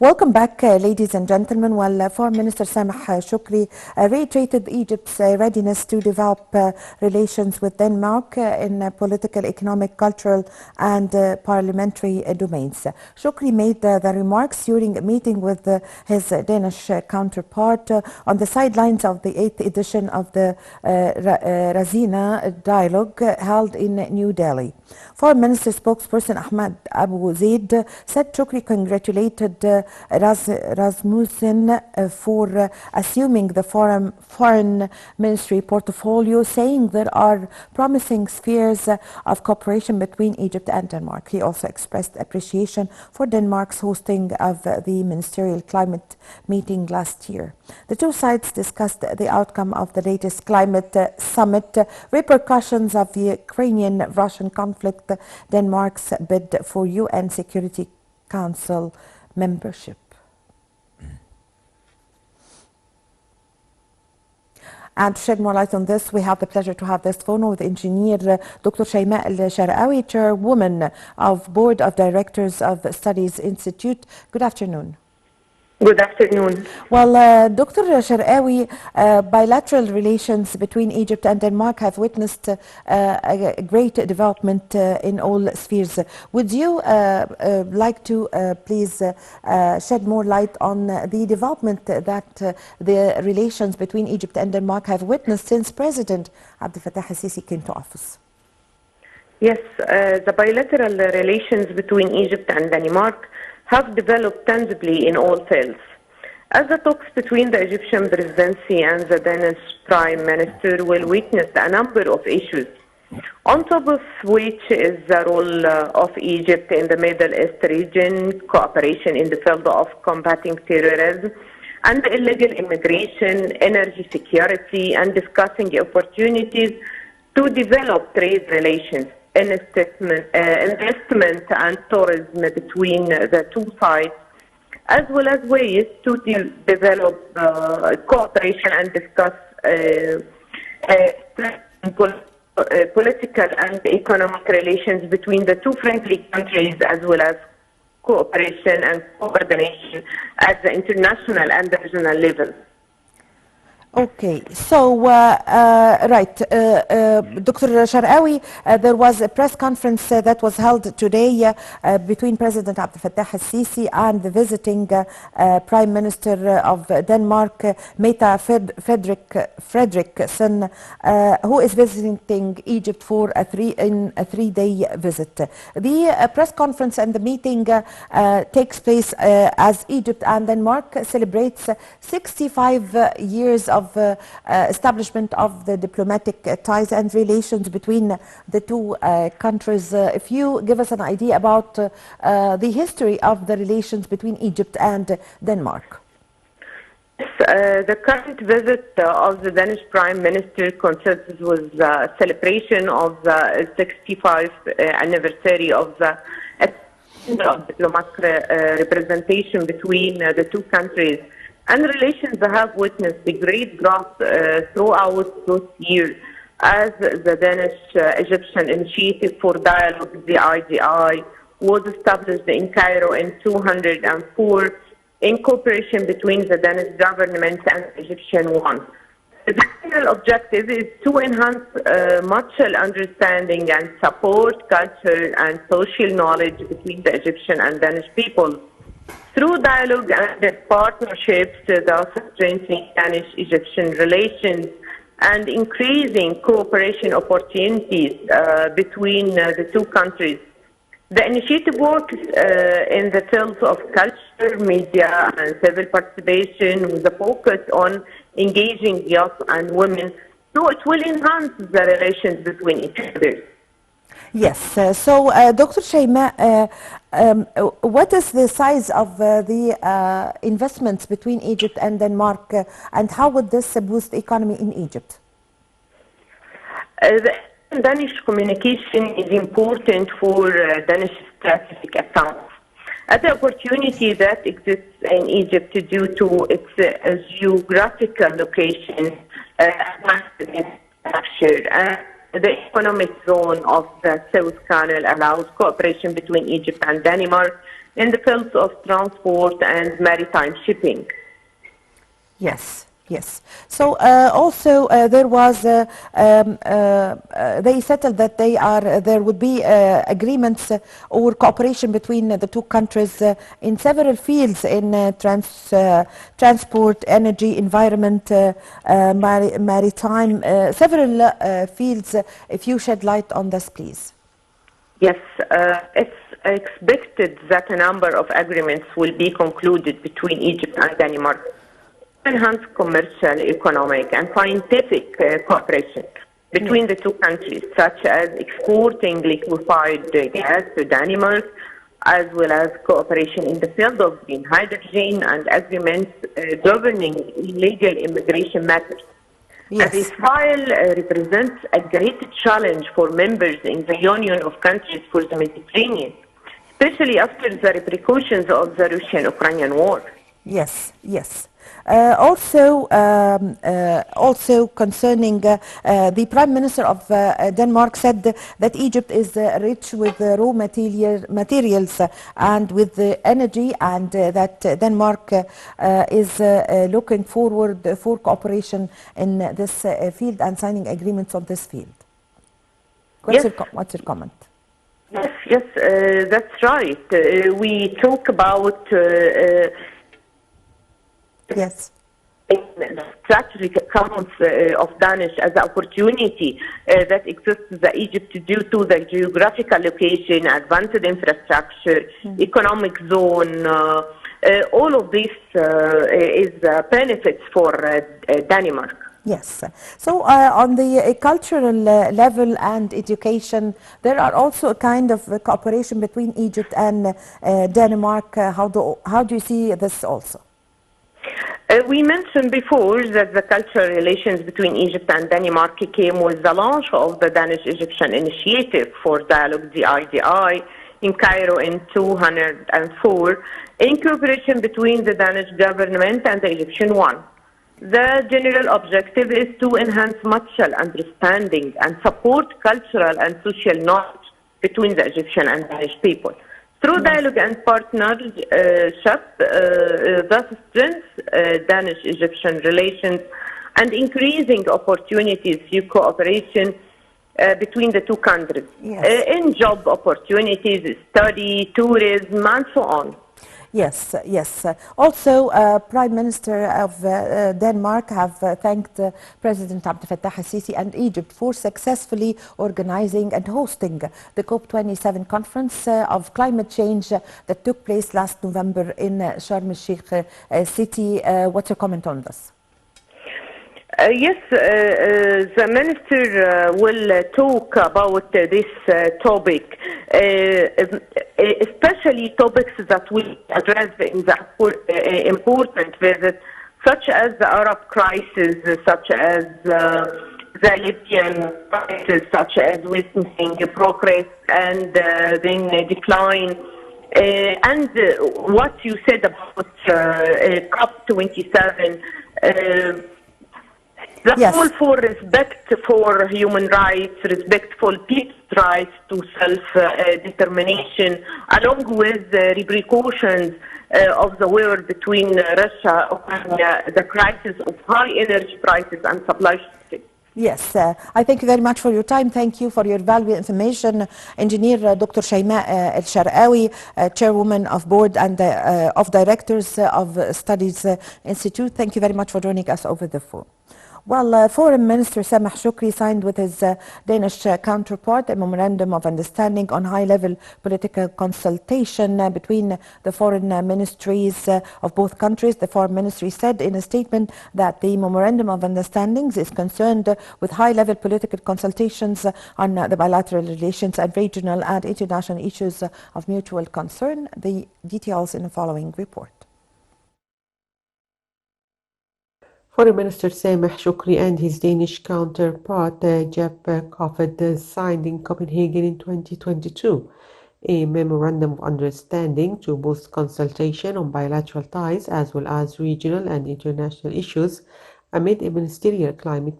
Welcome back, ladies and gentlemen. Well, Foreign Minister Sameh Shukri reiterated Egypt's readiness to develop relations with Denmark in political, economic, cultural, and parliamentary domains. Shukri made the remarks during a meeting with his Danish counterpart on the sidelines of the 8th edition of the Razina dialogue held in New Delhi. Foreign Minister spokesperson Ahmed Abu Zaid said Shukri congratulated Rasmussen for assuming the foreign ministry portfolio, saying there are promising spheres of cooperation between Egypt and Denmark. He also expressed appreciation for Denmark's hosting of the ministerial climate meeting last year. The two sides discussed the outcome of the latest climate summit, repercussions of the Ukrainian-Russian conflict, Denmark's bid for UN Security Council membership. And to shed more light on this, we have the pleasure to have this phone with engineer Dr. Shaimaa Sharqawy, chairwoman of Board of Directors of Studies Institute. Good afternoon. Good afternoon. Well, Dr. Sharqawy, bilateral relations between Egypt and Denmark have witnessed a great development in all spheres. Would you like to please shed more light on the development that the relations between Egypt and Denmark have witnessed since President Abdel Fattah al-Sisi came to office? Yes, the bilateral relations between Egypt and Denmark have developed tangibly in all fields. As the talks between the Egyptian presidency and the Danish Prime Minister will witness a number of issues, on top of which is the role of Egypt in the Middle East region, cooperation in the field of combating terrorism and illegal immigration, energy security, and discussing opportunities to develop trade relations, investment and tourism between the two sides, as well as ways to develop cooperation and discuss political and economic relations between the two friendly countries, as well as cooperation and coordination at the international and the regional level. Okay, so right, Dr. Sharqawy, there was a press conference that was held today between President Abdel Fattah al-Sisi and the visiting Prime Minister of Denmark, Mette Frederiksen, who is visiting Egypt for a three-day visit. The press conference and the meeting takes place as Egypt and Denmark celebrates 65 years of establishment of the diplomatic ties and relations between the two countries. If you give us an idea about the history of the relations between Egypt and Denmark. The current visit of the Danish Prime Minister consists with the celebration of the 65th anniversary of the diplomatic representation between the two countries. And relations have witnessed the great growth throughout those years as the Danish-Egyptian Initiative for Dialogue, the IDI, was established in Cairo in 2004 in cooperation between the Danish government and the Egyptian one. The general objective is to enhance mutual understanding and support culture and social knowledge between the Egyptian and Danish people. Through dialogue and partnerships, thus strengthening Danish-Egyptian relations and increasing cooperation opportunities between the two countries. The initiative works in the fields of culture, media, and civil participation with a focus on engaging youth and women, so it will enhance the relations between each other. Yes, so Dr. Shaimaa, what is the size of the investments between Egypt and Denmark and how would this boost the economy in Egypt? The Danish communication is important for Danish strategic accounts. The opportunity that exists in Egypt due to its geographical location, the economic zone of the South Canal allows cooperation between Egypt and Denmark in the fields of transport and maritime shipping. Yes, yes. So also there was they settled that there would be agreements or cooperation between the two countries in several fields in transport, energy, environment, maritime, several fields. If you shed light on this, please. Yes, it's expected that a number of agreements will be concluded between Egypt and Denmark to enhance commercial, economic, and scientific cooperation between the two countries, such as exporting liquefied gas to Denmark, as well as cooperation in the field of green hydrogen and agreements governing illegal immigration matters. Yes. This file represents a great challenge for members in the Union of Countries for the Mediterranean, especially after the repercussions of the Russian-Ukrainian war. Yes, yes. Also concerning the Prime Minister of Denmark said that Egypt is rich with raw materials and with energy, and that Denmark is looking forward for cooperation in this field and signing agreements on this field. What's your comment? Yes, that's right. We talk about yes. strategic accounts of Danish as an opportunity that exists in Egypt due to the geographical location, advanced infrastructure, economic zone. All of this is benefits for Denmark. Yes. So on the cultural level and education, there are also a kind of cooperation between Egypt and Denmark. How do you see this also? We mentioned before that the cultural relations between Egypt and Denmark came with the launch of the Danish-Egyptian Initiative for Dialogue, DIDI, in Cairo in 2004, in cooperation between the Danish government and the Egyptian one. The general objective is to enhance mutual understanding and support cultural and social knowledge between the Egyptian and Danish people. Through dialogue and partnership, thus strengthens Danish-Egyptian relations and increasing opportunities for cooperation between the two countries in job opportunities, study, tourism, and so on. Yes, yes. Also, Prime Minister of Denmark have thanked President Abdel Fattah al-Sisi and Egypt for successfully organizing and hosting the COP27 conference of climate change that took place last November in Sharm el-Sheikh city. What's your comment on this? Yes, the minister will talk about this topic, especially topics that we address in the important visit, such as the Arab crisis, such as the Libyan crisis, such as witnessing progress and then decline. And what you said about COP27, the call for respect for human rights, respect for people's rights to self-determination, along with the repercussions of the war between Russia and the crisis of high energy prices and supply shortages. Yes, I thank you very much for your time. Thank you for your valuable information. Engineer Dr. Shaimaa Sharqawy, Chairwoman of Board and of Directors of Studies Institute. Thank you very much for joining us over the phone. Well, Foreign Minister Sameh Shoukry signed with his Danish counterpart a memorandum of understanding on high-level political consultation between the foreign ministries of both countries. The foreign ministry said in a statement that the memorandum of understanding is concerned with high-level political consultations on the bilateral relations and regional and international issues of mutual concern. The details in the following report. Foreign Minister Sameh Shoukry and his Danish counterpart Jeppe Kofod signed in Copenhagen in 2022 a memorandum of understanding to boost consultation on bilateral ties as well as regional and international issues amid a ministerial climate